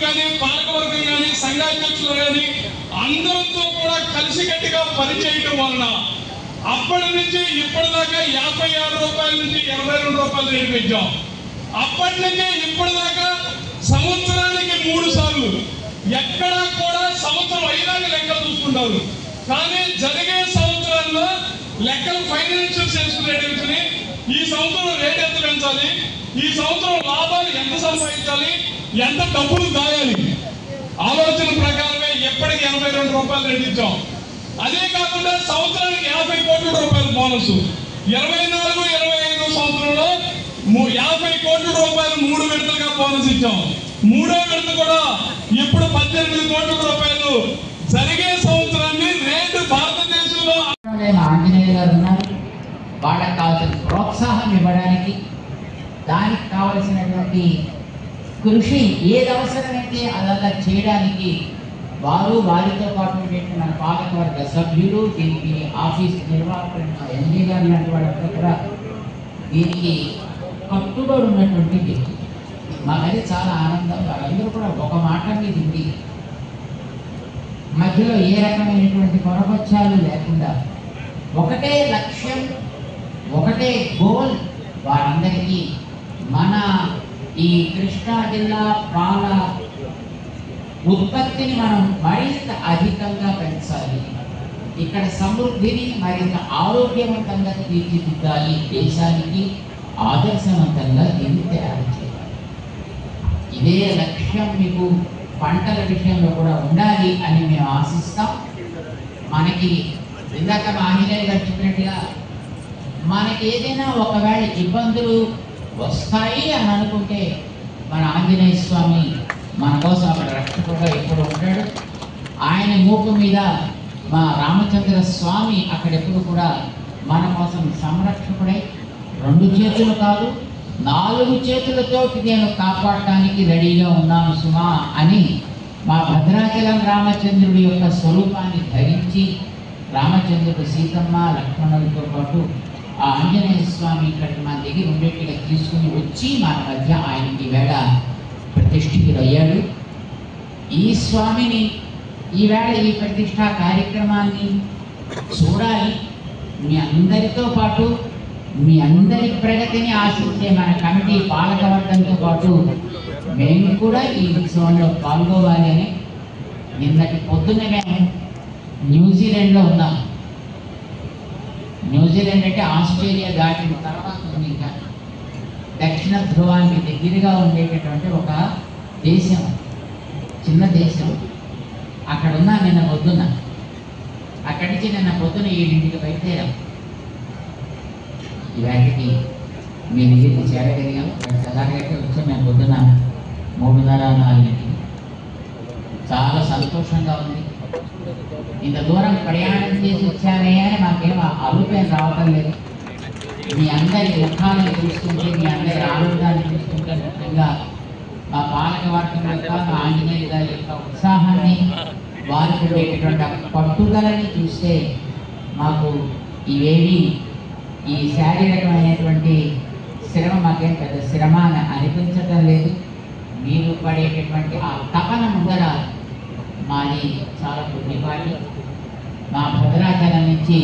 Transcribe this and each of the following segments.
కానీ పాలకవర్గం కానీ సంఘాధ్యక్షులు కానీ అందరితో కూడా కలిసికట్టుగా పనిచేయడం వలన అప్పటి నుంచి ఇప్పటిదాకా 56 రూపాయల నుంచి 22 రూపాయలు రేటు పెంచాం. అప్పటి నుంచి ఇప్పటిదాకా సంవత్సరానికి 3 సార్లు, ఎక్కడా కూడా సంవత్సరం అయినాక లెక్కలు చూసుకుంటారు. కానీ జరిగే సంవత్సరాల్లో లెక్కలు ఫైనాన్షియల్ చేసుకునే ఈ సంవత్సరం రేట్ ఎంత పెంచాలి, ఈ సంవత్సరం లాభాలు ఎంత సంపాదించాలి, ఎంత డబ్బులు దాయాలి ఆలోచన ప్రకారమే ఎప్పటికి 82 రూపాయలు రేటు ఇచ్చాం. అదే కాకుండా సంవత్సరానికి 50 కోట్ల రూపాయలు బోనస్, 24-25 సంవత్సరంలో 50 కోట్ల రూపాయలు 3 విడతలుగా బోనస్ ఇచ్చాం. 3వ విడత కూడా ఇప్పుడు 18 కోట్ల రూపాయలు. జరిగే సంవత్సరాన్ని రేటు భారతదేశంలో ఆంజనేయ గారు ఉన్నారు. వాళ్ళకి కావాల్సిన ప్రోత్సాహం ఇవ్వడానికి, దానికి కావలసినటువంటి కృషి ఏది అవసరమైతే అదంతా చేయడానికి వారు, వారితో పాటు మన పాలకవర్గ సభ్యులు, దీనికి ఆఫీస్ నిర్వాహకులైన ఎంజీ గారు లాంటి వాళ్ళంతా కూడా దీనికి కట్టుబడి ఉన్నటువంటి వ్యక్తి. మాకది చాలా ఆనందం. వాళ్ళందరూ కూడా ఒక మాట మీద ఉంది, మధ్యలో ఏ రకమైనటువంటి పొరపక్షాలు లేకుండా ఒకటే లక్ష్యం, ఒకటే గోల్. వారందరికీ మన ఈ కృష్ణా జిల్లా పాల ఉత్పత్తిని మనం మరింత అధికంగా పెంచాలి, ఇక్కడ సమృద్ధిని మరింత ఆరోగ్యవంతంగా తీర్చిదిద్దాలి, దేశానికి ఆదర్శవంతంగా దీన్ని తయారు చేయాలి. ఇదే లక్ష్యం మీకు పంటల విషయంలో కూడా ఉండాలి అని మేము ఆశిస్తాం. మనకి ఇందాక ఆంజనేయ గారు చెప్పినట్టుగా మనకి ఏదైనా ఒకవేళ ఇబ్బందులు వస్తాయి అని అనుకుంటే మన ఆంజనేయ స్వామి మన కోసం అక్కడ రక్షకుడుగా ఎప్పుడు ఉంటాడు. ఆయన మూపు మీద మా రామచంద్ర స్వామి అక్కడెప్పుడు కూడా మన కోసం సంరక్షకుడై 2 చేతులు కాదు 4 చేతులతో నేను కాపాడటానికి రెడీగా ఉన్నాను సుమా అని మా భద్రాచలం రామచంద్రుడి యొక్క స్వరూపాన్ని ధరించి రామచంద్రుడు, సీతమ్మ, లక్ష్మణులతో పాటు ఆ ఆంజనేయ స్వామి ఇక్కడికి మన దగ్గర ఉండేట్టుగా తీసుకుని వచ్చి మన మధ్య ఆయనకి వేళ ప్రతిష్ఠితుడయ్యాడు. ఈ స్వామిని ఈవేళ ఈ ప్రతిష్టా కార్యక్రమాన్ని చూడాలి. మీ అందరితో పాటు మీ అందరి ప్రగతిని ఆశించే మన కమిటీ పాలకవర్గంతో పాటు మేము కూడా ఈ ఉత్సవంలో పాల్గొవాలి అని నిన్నటి పొద్దున్న మేము న్యూజిలాండ్లో ఉన్నాం. న్యూజిలాండ్ అంటే ఆస్ట్రేలియా దాటిన తర్వాత ఉంది. ఇంకా దక్షిణ ధ్రువానికి దగ్గరగా ఉండేటటువంటి ఒక దేశం, చిన్న దేశం. అక్కడ ఉన్నా నిన్న పొద్దున్న. అక్కడి నుంచి నిన్న పొద్దున 7ంటికి బయలుదేరాం. ఇవాటికి మీ దగ్గరికి చేరగలిగాం. తెల్లారిగట్టే వచ్చాం మేము పొద్దున 3:30-4ంటికి. చాలా సంతోషంగా ఉంది. ఇంత దూరం ప్రయాణం చేసి వచ్చానే అని మాకేం అలుపేం రావటం లేదు. మీ అందరి ముఖాలను చూస్తుంటే, మీ అందరి ఆనందాన్ని చూస్తుంటే, ముఖ్యంగా మా పాలకవర్గం యొక్క, మా ఆంజనేయ గారి యొక్క ఉత్సాహాన్ని, వారికి ఉండేటటువంటి పట్టుదలని చూస్తే మాకు ఇవేవి ఈ శారీరకమైనటువంటి శ్రమ మాకేం పెద్ద శ్రమ అని అనిపించటం లేదు. మీరు పడేటటువంటి ఆ తపన ముందర మాది చాలా కొద్దిపాటి. మా భద్రాచలం నుంచి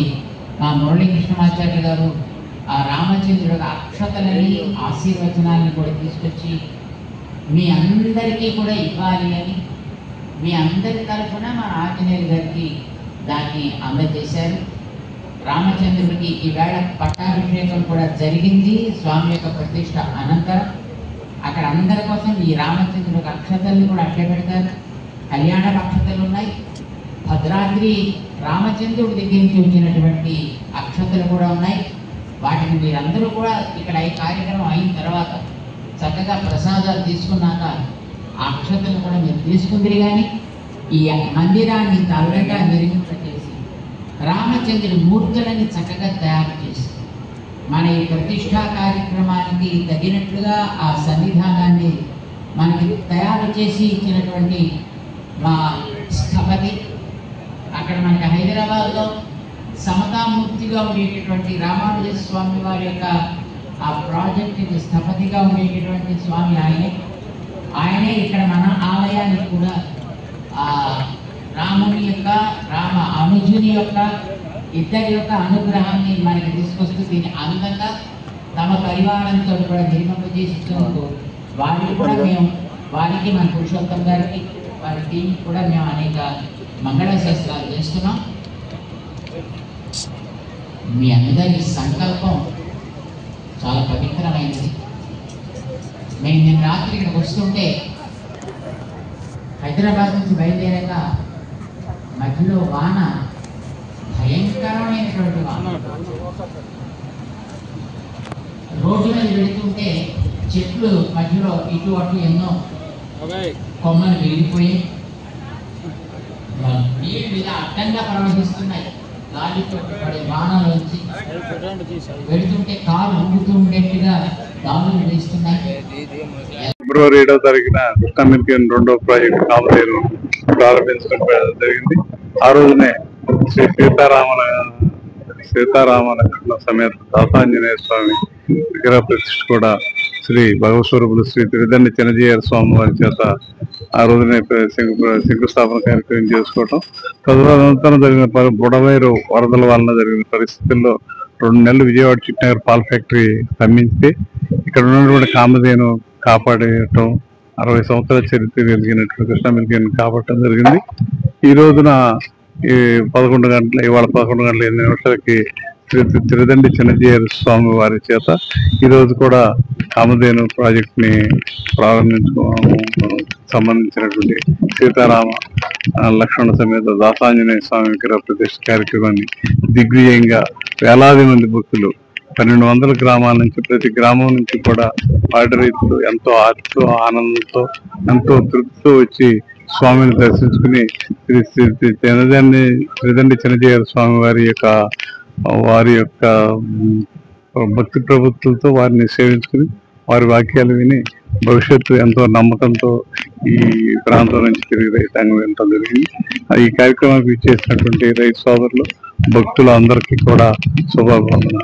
మా మురళీకృష్ణమాచార్య గారు ఆ రామచంద్రుడి అక్షతలని, ఆశీర్వచనాన్ని కూడా తీసుకొచ్చి మీ అందరికీ కూడా ఇవ్వాలి అని మీ అందరి తరఫున మా ఆంజనేయ గారికి దాన్ని అందజేశారు. రామచంద్రుడికి ఈవేళ పట్టాభిషేకం కూడా జరిగింది స్వామి యొక్క ప్రతిష్ట అనంతరం. అక్కడ అందరి కోసం ఈ రామచంద్రుడికి అక్షతల్ని కూడా అట్లే పెడతారు. కళ్యాణ అక్షతలు ఉన్నాయి. భద్రాద్రి రామచంద్రుడి దగ్గర నుంచి వచ్చినటువంటి అక్షతలు కూడా ఉన్నాయి. వాటిని మీరందరూ కూడా ఇక్కడ ఈ కార్యక్రమం అయిన తర్వాత చక్కగా ప్రసాదాలు తీసుకున్నాక ఆ అక్షతలు కూడా మీరు తీసుకుందరు. కానీ ఈ మందిరాన్ని తల్లగా నిర్మింపచేసి రామచంద్రుడి మూర్తులని చక్కగా తయారు చేసి మన ఈ ప్రతిష్టా కార్యక్రమానికి తగినట్లుగా ఆ సన్నిధానాన్ని మనకి తయారు చేసి ఇచ్చినటువంటి మా స్థపతి, అక్కడ మనకి హైదరాబాద్లో సమతామూర్తిగా ఉండేటటువంటి రామానుజ స్వామి వారి యొక్క ఆ ప్రాజెక్టుకి స్థపతిగా ఉండేటటువంటి స్వామి ఆయనే ఇక్కడ మన ఆలయానికి కూడా ఆ రాముని యొక్క రామ అనుజుని యొక్క ఇద్దరి యొక్క అనుగ్రహాన్ని మనకి తీసుకొస్తూ దీన్ని అందంగా తమ పరివారంతో కూడా నిర్మింపజేసినందుకు వారికి మన పురుషోత్తం గారికి వారి టీంకి కూడా మేము అనేక మంగళశాస్త్రాలు చేస్తున్నాం. మీ అందరి సంకల్పం చాలా పవిత్రమైనది. మేము నిన్న రాత్రి ఇక్కడికి వస్తుంటే హైదరాబాద్ నుంచి బయలుదేరాక మధ్యలో వాన, భయంకరమైనటువంటి వాన, రోడ్డు మీద వెళుతుంటే చెట్లు మధ్యలో ఇటు అటు ఎన్నో కొమ్మలు విరిగిపోయి నీళ్ళు మీద అడ్డంగా ప్రవహిస్తున్నాయి. గాలితో పడే వానలోంచి వెళుతుంటే కాలు ఊగుతూ ఉండేట్టుగా గాలులు వేస్తున్నాయి. ఫిబ్రవరి 7వ తారీఖున కృష్ణా మిల్క్ రెండో ప్రాజెక్టు కామధేను ప్రారంభించడం జరిగింది. ఆ రోజునే శ్రీ సీతారామలక్ష్మణ సమేత దాసాంజనేయ స్వామి విగ్రహ ప్రతిష్ఠ కూడా శ్రీ భగవస్వరూపులు శ్రీ తిరుదండి చిన్నజీయర్ స్వామి వారి చేత ఆ రోజునే శంకుస్థాపన కార్యక్రమం చేసుకోవటం. తదనంతరం జరిగిన బుడమేరు వరదల వలన జరిగిన పరిస్థితుల్లో 2 నెలలు విజయవాడ చిట్నగర్ పాల్ ఫ్యాక్టరీ స్తంభించి ఇక్కడ ఉన్నటువంటి కామధేను కాపాడటం, 60 సంవత్సరాల చరిత్ర కలిగినటువంటి కృష్ణా మిల్క్ కాపాడటం జరిగింది. ఈ రోజున ఇవాళ 11 గంటల 8 నిమిషాలకి తిరుదండి చిన్నజీయర్ స్వామి వారి చేత ఈరోజు కూడా కామధేను ప్రాజెక్ట్ ని సంబంధించినటువంటి సీతారామ లక్ష్మణ సమేత దాసాంజనేయ స్వామి విగ్రహ ప్రతిష్ఠ కార్యక్రమాన్ని దిగ్విజయంగా వేలాది మంది భక్తులు 1200 గ్రామాల నుంచి, ప్రతి గ్రామం నుంచి కూడా వాటి రైతులు ఎంతో ఆనందంతో ఎంతో తృప్తితో వచ్చి స్వామిని దర్శించుకుని తిరుదండి చిన్నజీయర్ స్వామి వారి యొక్క భక్తి ప్రవృత్తులతో వారిని సేవించుకుని వారి వాక్యాలు విని భవిష్యత్తు ఎంతో నమ్మకంతో ఈ ప్రాంతం నుంచి తిరిగి రైతాంగం వినటం జరిగింది. ఈ కార్యక్రమానికి ఇచ్చేసినటువంటి రైతు సోదరులు, భక్తులు అందరికీ కూడా శుభాకాంక్షలు.